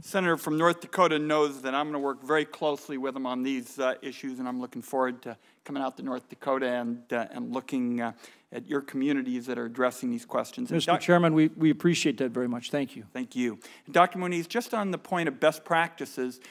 Senator from North Dakota knows that I'm going to work very closely with him on these issues, and I'm looking forward to coming out to North Dakota and looking at your communities that are addressing these questions. Mr. Chairman, we appreciate that very much. Thank you. Thank you. And Dr. Moniz, just on the point of best practices,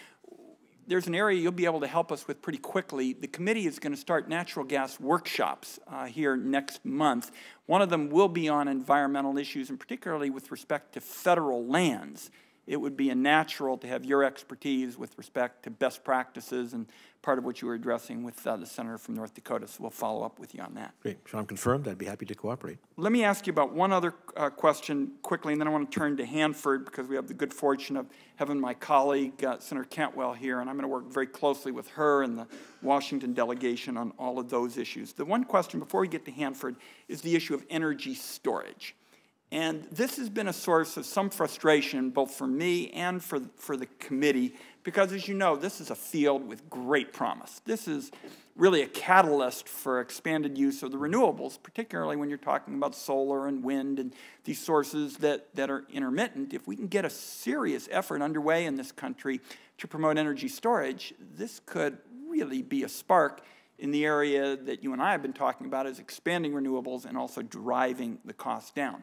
there's an area you'll be able to help us with pretty quickly. The committee is going to start natural gas workshops here next month. One of them will be on environmental issues, and particularly with respect to federal lands. It would be natural to have your expertise with respect to best practices and part of what you were addressing with the senator from North Dakota, so we'll follow up with you on that. Great. Sean confirmed. I'd be happy to cooperate. Let me ask you about one other question quickly, and then I want to turn to Hanford because we have the good fortune of having my colleague, Senator Cantwell, here, and I'm going to work very closely with her and the Washington delegation on all of those issues. The one question before we get to Hanford is the issue of energy storage. And this has been a source of some frustration, both for me and for the committee, because, as you know, this is a field with great promise. This is really a catalyst for expanded use of the renewables, particularly when you're talking about solar and wind and these sources that are intermittent. If we can get a serious effort underway in this country to promote energy storage, this could really be a spark in the area that you and I have been talking about, is expanding renewables and also driving the cost down.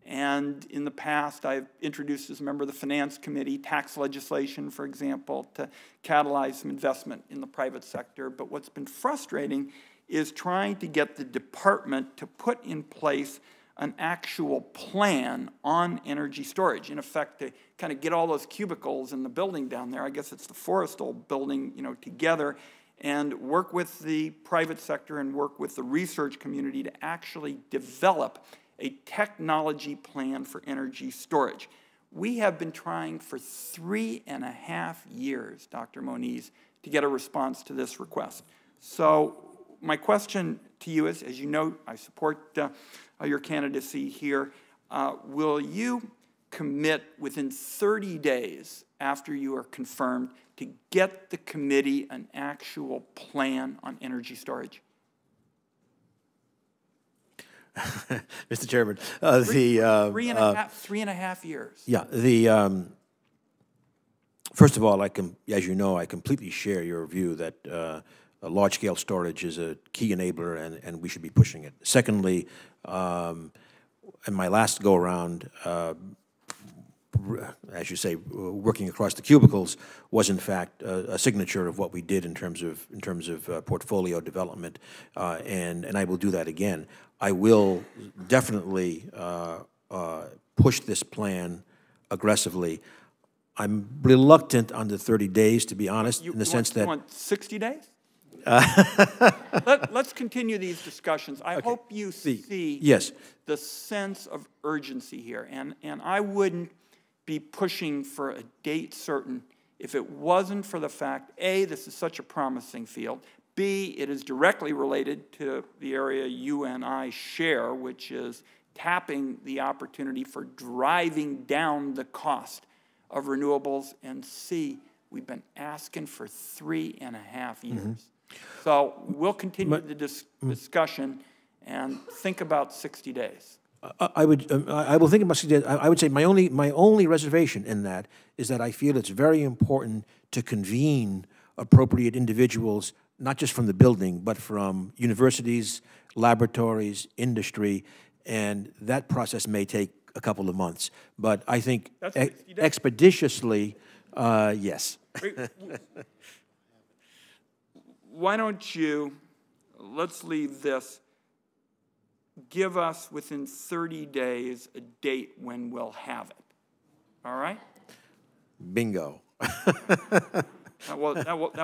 And in the past, I've introduced as a member of the Finance Committee tax legislation, for example, to catalyze some investment in the private sector. But what's been frustrating is trying to get the department to put in place an actual plan on energy storage. In effect, to kind of get all those cubicles in the building down there, I guess it's the Forrestal building, together, and work with the private sector and work with the research community to actually develop a technology plan for energy storage. We have been trying for 3.5 years, Dr. Moniz, to get a response to this request. So my question to you is, as you know, I support your candidacy here. Will you commit within 30 days after you are confirmed to get the committee an actual plan on energy storage? Mr. Chairman, three and a half years. Yeah. First of all, as you know, I completely share your view that large-scale storage is a key enabler, and we should be pushing it. Secondly, in my last go-around, as you say, working across the cubicles was in fact a signature of what we did in terms of portfolio development, and I will do that again. I will definitely push this plan aggressively. I'm reluctant on the 30 days, to be honest, in the sense that— You want 60 days? Let's continue these discussions. I hope you see the sense of urgency here, and I wouldn't be pushing for a date certain if it wasn't for the fact, A, this is such a promising field, B, it is directly related to the area you and I share, which is tapping the opportunity for driving down the cost of renewables, and C, we've been asking for 3.5 years. So we'll continue the discussion and think about 60 days. I will think about 60 days. I would say my only reservation in that is that I feel it's very important to convene appropriate individuals, not just from the building, but from universities, laboratories, industry, and that process may take a couple of months. But I think expeditiously, yes. Why don't you, let's leave this, give us within 30 days a date when we'll have it. All right? Bingo. That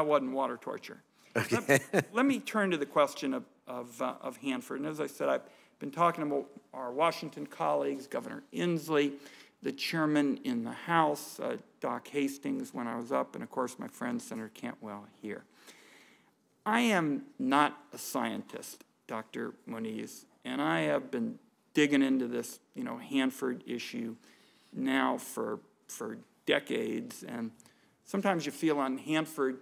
wasn't water torture. Okay. Let me turn to the question of Hanford. And as I said, I've been talking about our Washington colleagues, Governor Inslee, the chairman in the House, Doc Hastings when I was up, and of course my friend Senator Cantwell here. I am not a scientist, Dr. Moniz, and I have been digging into this, Hanford issue now for decades. And sometimes you feel on Hanford,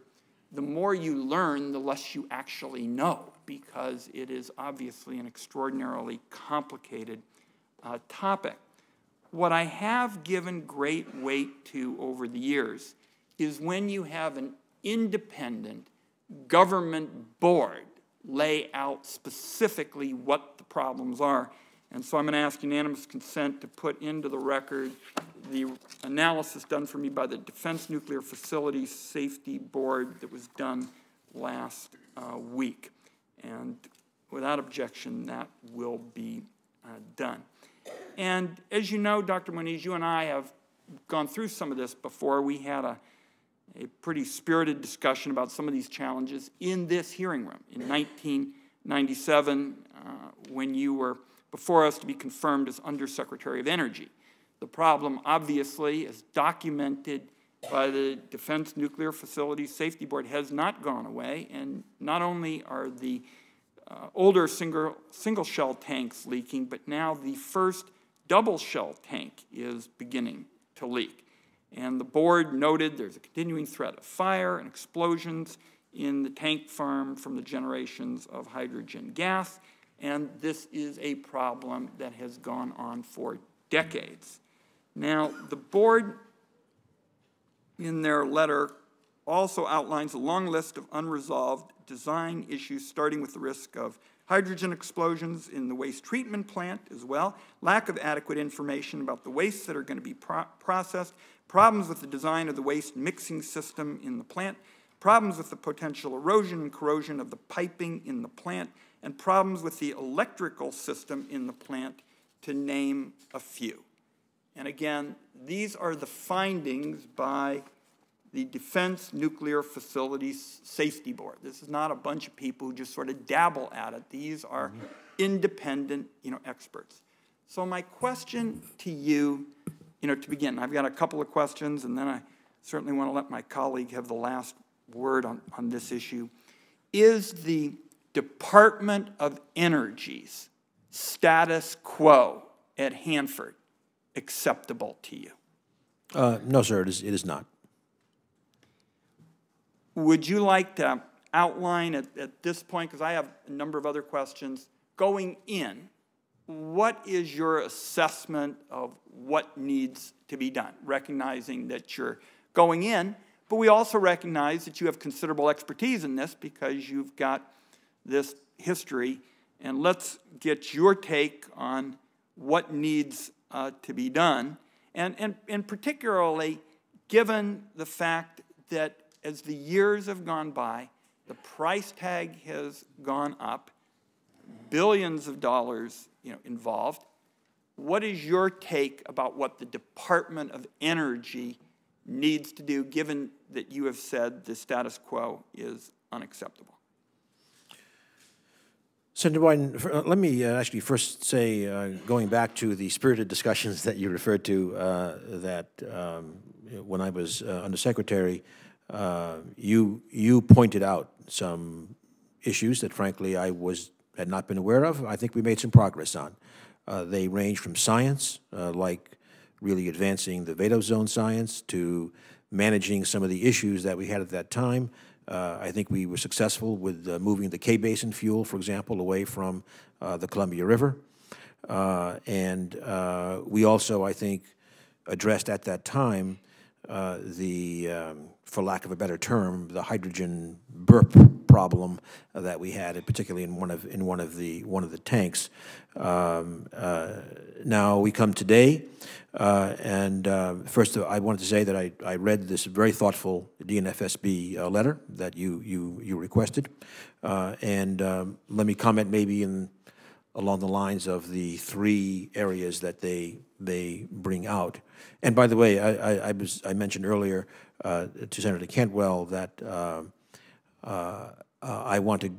the more you learn, the less you actually know, because it is obviously an extraordinarily complicated topic. what I have given great weight to over the years is when you have an independent government board lay out specifically what the problems are. And so I'm going to ask unanimous consent to put into the record the analysis done for me by the Defense Nuclear Facilities Safety Board that was done last week. And without objection, that will be done. And as you know, Dr. Moniz, you and I have gone through some of this before. We had a pretty spirited discussion about some of these challenges in this hearing room in 1997 when you were before us to be confirmed as Undersecretary of Energy. The problem, obviously, as documented by the Defense Nuclear Facilities Safety Board, has not gone away, and not only are the older single-shell tanks leaking, but now the first double-shell tank is beginning to leak. And the board noted there's a continuing threat of fire and explosions in the tank farm from the generations of hydrogen gas, and this is a problem that has gone on for decades. Now, the board, in their letter, also outlines a long list of unresolved design issues, starting with the risk of hydrogen explosions in the waste treatment plant as well, lack of adequate information about the wastes that are going to be processed, problems with the design of the waste mixing system in the plant, problems with the potential erosion and corrosion of the piping in the plant, and problems with the electrical system in the plant, to name a few. And again, these are the findings by the Defense Nuclear Facilities Safety Board. This is not a bunch of people who just sort of dabble at it. These are independent, experts. So my question to you, to begin, I've got a couple of questions, and then I certainly want to let my colleague have the last word on this issue. Is the Department of Energy's status quo at Hanford acceptable to you? No, sir, it is not. Would you like to outline at this point, because I have a number of other questions, going in, what is your assessment of what needs to be done, recognizing that you're going in, but we also recognize that you have considerable expertise in this because you've got this history, and let's get your take on what needs to be done, and particularly given the fact that as the years have gone by, the price tag has gone up, billions of dollars involved. What is your take about what the Department of Energy needs to do, given that you have said the status quo is unacceptable? Senator Wyden, let me actually first say, going back to the spirited discussions that you referred to, that when I was Undersecretary, you pointed out some issues that, frankly, I had not been aware of. I think we made some progress on. They range from science, like really advancing the Vado zone science, to managing some of the issues that we had at that time. I think we were successful with moving the K-Basin fuel, for example, away from the Columbia River. And we also, I think, addressed at that time for lack of a better term, the hydrogen burp problem that we had, particularly in one of the tanks. Now we come today, and first I wanted to say that I read this very thoughtful DNFSB letter that you requested, and let me comment maybe along the lines of the three areas that they bring out. And by the way, I mentioned earlier to Senator Cantwell that I want to,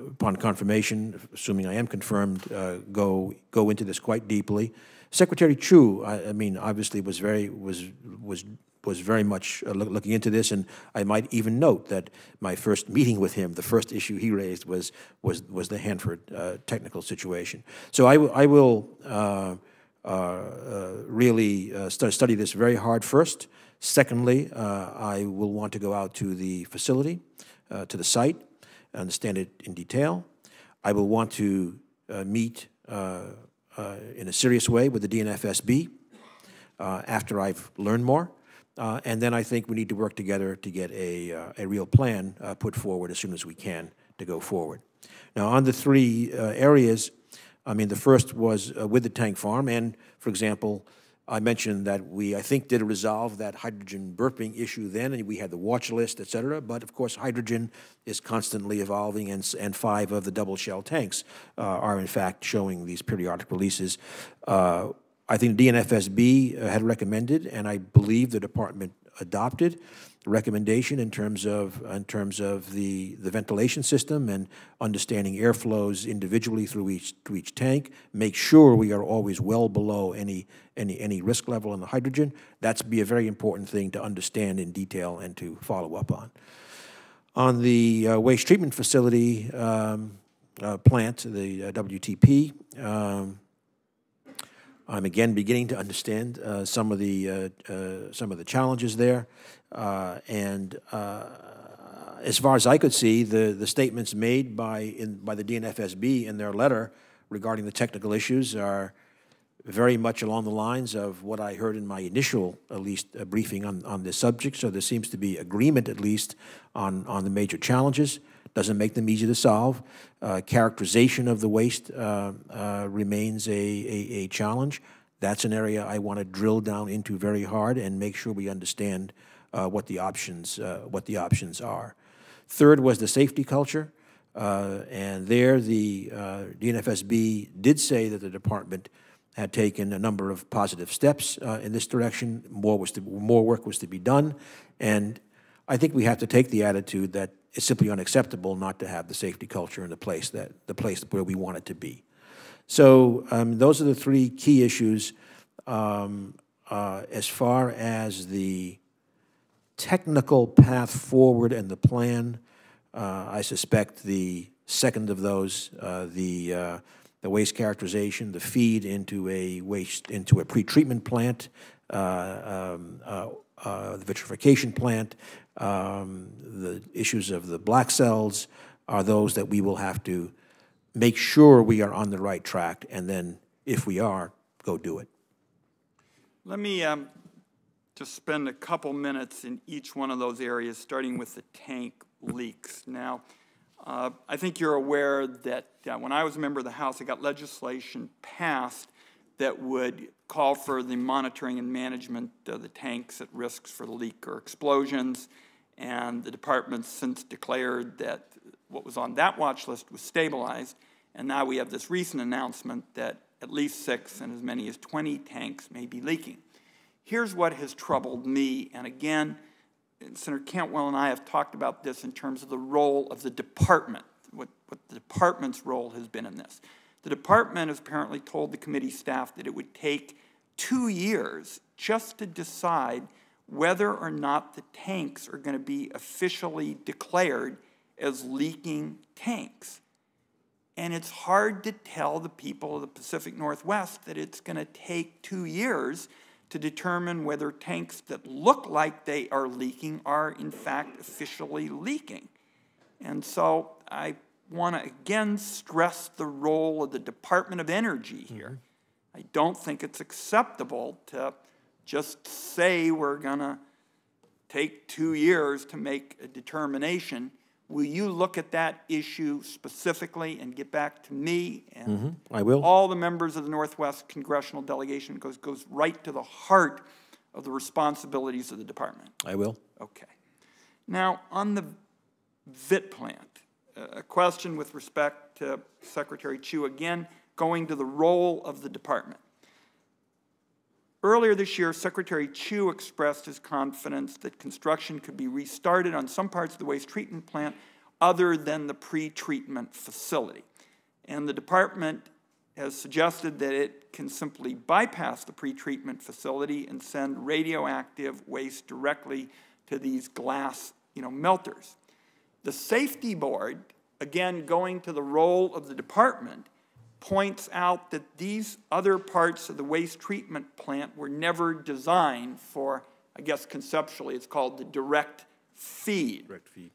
upon confirmation, assuming I am confirmed, go into this quite deeply. Secretary Chu, I mean, obviously was very much looking into this, and I might even note that my first meeting with him, the first issue he raised was the Hanford technical situation. So I will really study this very hard first. Secondly, I will want to go out to the facility, to the site, understand it in detail. I will want to meet in a serious way with the DNFSB after I've learned more. And then I think we need to work together to get a real plan put forward as soon as we can to go forward. Now, on the three areas, I mean, the first was with the tank farm, and, for example, I mentioned that we, I think, did resolve that hydrogen burping issue then, and we had the watch list, et cetera. But, of course, hydrogen is constantly evolving, and 5 of the double-shell tanks are, in fact, showing these periodic releases. I think DNFSB had recommended, and I believe the department adopted the recommendation in terms of the ventilation system and understanding airflows individually through each tank. Make sure we are always well below any risk level in the hydrogen. That's be a very important thing to understand in detail and to follow up on. On the waste treatment facility plant, the WTP. I'm again beginning to understand some of the challenges there, and as far as I could see, the statements made by the DNFSB in their letter regarding the technical issues are very much along the lines of what I heard in my initial, at least, briefing on this subject. So there seems to be agreement, at least, on the major challenges. Doesn't make them easy to solve. Characterization of the waste remains a challenge. That's an area I want to drill down into very hard and make sure we understand what the options are. Third was the safety culture, and there the DNFSB did say that the department had taken a number of positive steps in this direction. More work was to be done, and I think we have to take the attitude that it's simply unacceptable not to have the safety culture in the place where we want it to be. So those are the 3 key issues. As far as the technical path forward and the plan, I suspect the second of those, the waste characterization, the feed into a pretreatment plant, the vitrification plant, the issues of the black cells are those that we will have to make sure we are on the right track, and then, if we are, go do it. Let me just spend a couple minutes in each one of those areas, starting with the tank leaks. Now, I think you're aware that when I was a member of the House, I got legislation passed that would call for the monitoring and management of the tanks at risks for leak or explosions, and the department's since declared that what was on that watch list was stabilized, and now we have this recent announcement that at least 6 and as many as 20 tanks may be leaking. Here's what has troubled me, and again, Senator Cantwell and I have talked about this in terms of the role of the department, what the department's role has been in this. The department has apparently told the committee staff that it would take 2 years just to decide whether or not the tanks are going to be officially declared as leaking tanks. And it's hard to tell the people of the Pacific Northwest that it's going to take 2 years to determine whether tanks that look like they are leaking are, in fact, officially leaking. And so I want to, again, stress the role of the Department of Energy here. I don't think it's acceptable to just say we're going to take 2 years to make a determination. Will you look at that issue specifically and get back to me and I will. All the members of the Northwest Congressional Delegation? Goes right to the heart of the responsibilities of the department. I will. Okay. Now, on the VIT plant, a question with respect to Secretary Chu, again, going to the role of the department. Earlier this year, Secretary Chu expressed his confidence that construction could be restarted on some parts of the waste treatment plant other than the pre-treatment facility. And the department has suggested that it can simply bypass the pre-treatment facility and send radioactive waste directly to these glass melters. The safety board, again going to the role of the department, points out that these other parts of the waste treatment plant were never designed for, I guess conceptually it's called the direct feed. Direct feed.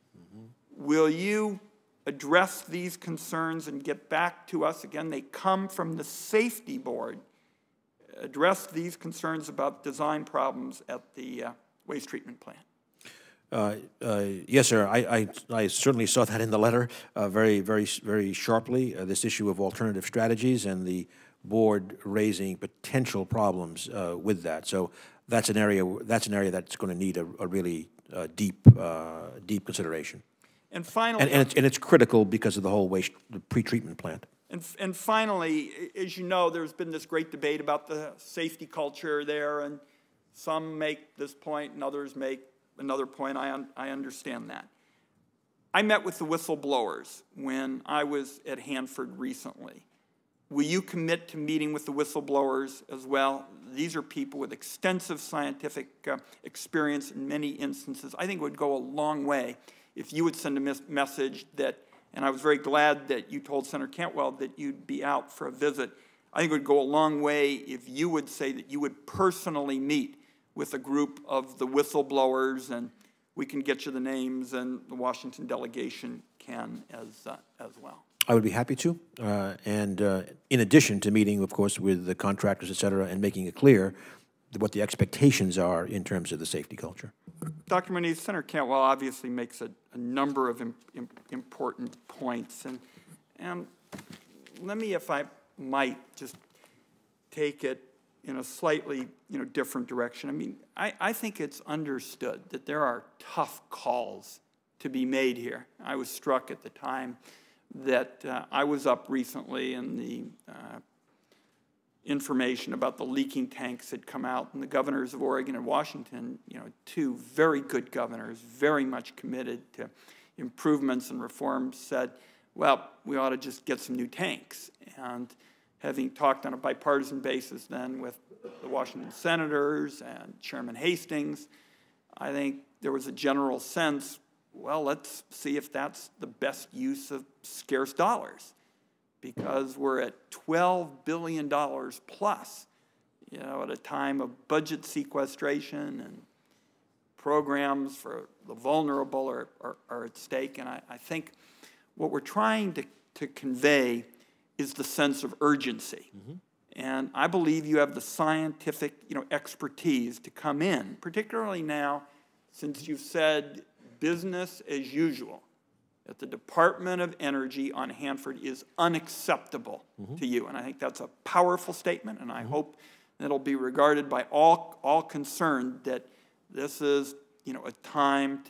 Will you address these concerns and get back to us. Again, they come from the safety board. Address these concerns about design problems at the waste treatment plant. Yes, sir. I certainly saw that in the letter very sharply, this issue of alternative strategies and the board raising potential problems with that. So that's an area that's going to need a really deep consideration. And finally, and it's critical because of the whole waste pretreatment plant. And finally, as you know, there's been this great debate about the safety culture there, and some make this point and others make another point. I understand that. I met with the whistleblowers when I was at Hanford recently. Will you commit to meeting with the whistleblowers as well? These are people with extensive scientific experience in many instances. I think it would go a long way if you would send a message that, and I was very glad that you told Senator Cantwell that you'd be out for a visit. I think it would go a long way if you would say that you would personally meet with a group of the whistleblowers, and we can get you the names, and the Washington delegation can as well. I would be happy to, and in addition to meeting, of course, with the contractors, et cetera, and making it clear what the expectations are in terms of the safety culture. Dr. Moniz, Senator Cantwell obviously makes a number of important points, and let me, if I might, just take it in a slightly different direction. I mean, I think it's understood that there are tough calls to be made here. I was struck at the time that I was up recently and the information about the leaking tanks had come out, and the governors of Oregon and Washington, two very good governors, very much committed to improvements and reforms, said, well, we ought to just get some new tanks. And having talked on a bipartisan basis then with the Washington senators and Chairman Hastings, I think there was a general sense, well, let's see if that's the best use of scarce dollars, because we're at $12 billion plus, at a time of budget sequestration and programs for the vulnerable are at stake. And I think what we're trying to convey is the sense of urgency. Mm-hmm. And I believe you have the scientific expertise to come in, particularly now since you've said business as usual at the Department of Energy on Hanford is unacceptable to you. And I think that's a powerful statement, and I hope that it'll be regarded by all concerned that this is a time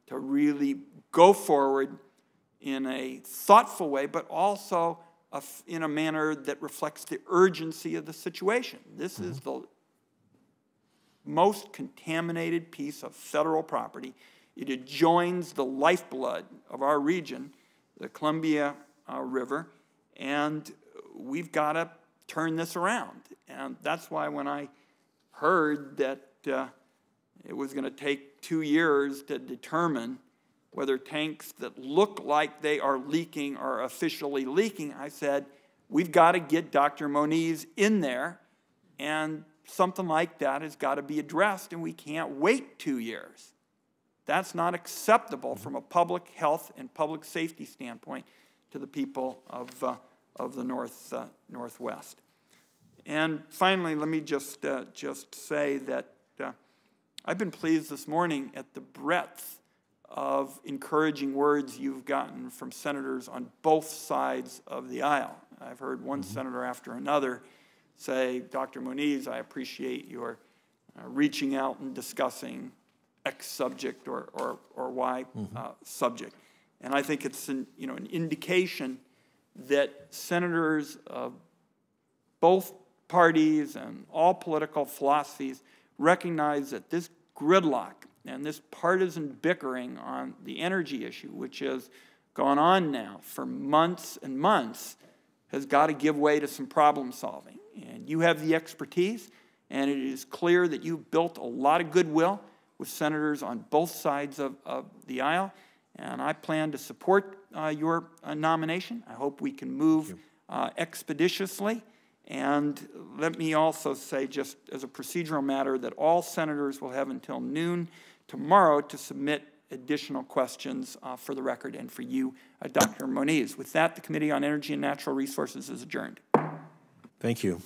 to really go forward in a thoughtful way, but also in a manner that reflects the urgency of the situation. This is the most contaminated piece of federal property. It adjoins the lifeblood of our region, the Columbia River, and we've got to turn this around. And that's why when I heard that it was going to take 2 years to determine whether tanks that look like they are leaking are officially leaking, I said, we've got to get Dr. Moniz in there, and something like that has got to be addressed, and we can't wait 2 years. That's not acceptable from a public health and public safety standpoint to the people of the Northwest. And finally, let me just say that I've been pleased this morning at the breadth of encouraging words you've gotten from senators on both sides of the aisle. I've heard one senator after another say, Dr. Moniz, I appreciate your reaching out and discussing X subject or Y subject. And I think it's an indication that senators of both parties and all political philosophies recognize that this gridlock and this partisan bickering on the energy issue, which has gone on now for months and months, has got to give way to some problem solving. And you have the expertise, and it is clear that you've built a lot of goodwill with senators on both sides of the aisle, and I plan to support your nomination. I hope we can move expeditiously. And let me also say, just as a procedural matter, that all senators will have until noon tomorrow to submit additional questions for the record and for you, Dr. Moniz. With that, the Committee on Energy and Natural Resources is adjourned. Thank you.